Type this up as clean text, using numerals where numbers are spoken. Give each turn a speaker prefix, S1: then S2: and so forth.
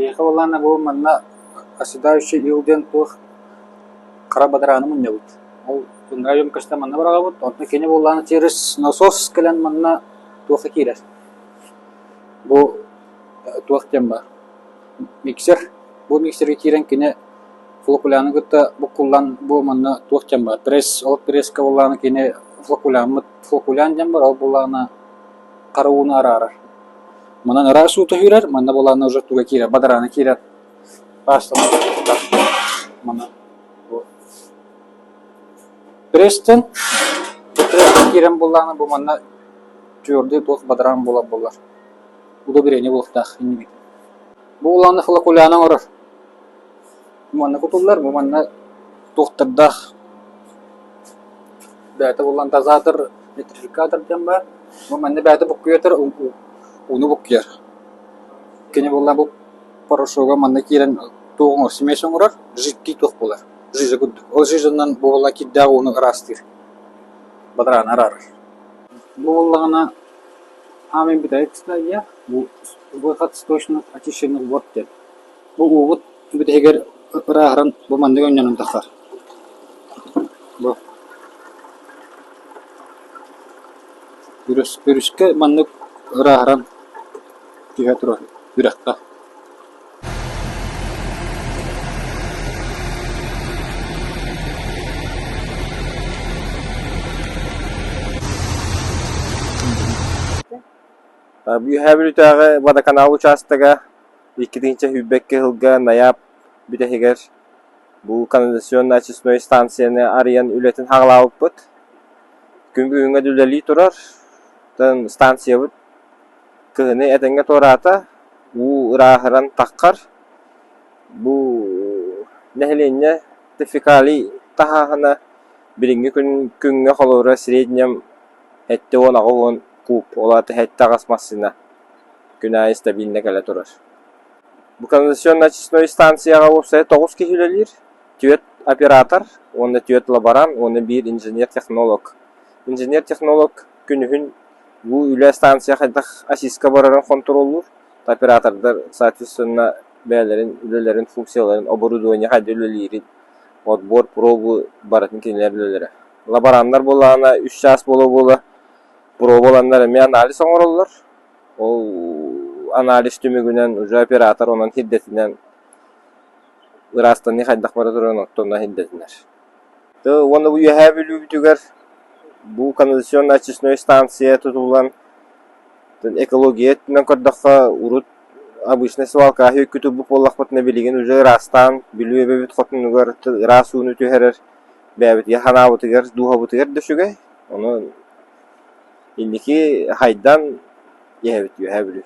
S1: Ехал лана бу манна оседающий илден тух карабадраны мунья бут. Ол тундрайым кашта манна барага бут. Отна кене бу лана терес насос келен манна туха кирес. Бу тух темба. Миксер. Бу миксерге кирен кене флокуляны гытта бу куллан бу манна тух темба. Пресс, ол пресска буланы кене флокулян темба, ол буланы карауны арарар. Манан ара суыта хүрер, манна буланы уже туга кире, бадраны кирет. Пастан. Мана. Престен кирен буланы бу манна тюрды тух бадран булар. Удобрение бултах инни. Бу буланы флокуляны орор. Манна кутуллар, бу манна тухтырдах. Бәті булан тазатыр, электрификатор темба. Бу манна бәті буккуятыр, уну буккуяр. Кене булан бу порошога манна кирен туғын семесен урар, жидкий тух булар. Жиза гуд. Ол жизаннан бу була кидда уну растыр. Бадран арар. Бу булана амен битайцта я. Бу выход точно очищенный вот тет. Бу вот битегер рахран бу манна гөннән тахар. Бу Пирюшке манна рахран тигатро биракта.
S2: Bu habitagı Vadakanalı участогы 2-нче Хүббекке хылга наяп битегер bu kanalizasyon очистной станцияны арыян үлетін хагылабыт бут. Күн бүгүнгө дүлели турар. Тан станция бут. Кыны этенге тората у рахаран таккар. Bu нехленне тефикали тахана биринге күнгө холора среднем этте он агон куб олаты хетта гасмасына күнай стабильне кале турар. Bu kanalizasyon очистной станцияга болса 9 кишилер, 4 оператор, оны 4 лаборант, оны 1 инженер-технолог. Инженер-технолог күнүхүн bu үле станция хайдах асиска барарын контроллур. Оператордар соответственно бәлерин, үлелерин функцияларын оборудование хайда үлелерин отбор, пробу баратын кенелер үлелери. Лаборанттар болана 3 час боло пробаландар эми анализ оңороллор. Ол анализ түмүгүнөн уже оператор онун хиддетинен ырастан хайдах бара турган оттонна хиддетинер. Оны бу яхабилүбүтүгөр bu kanalizasyon очистной станция tutulgan экологиятынан көрдөхө урут обычный свалка хөкүтү бу поллахпат не билген уже растан билүбе бит хотунугар расууну төһөрөр бәбит яхана бутыгар духа бутыгар дөшүгө оны индики хайдан яхабит яхабилү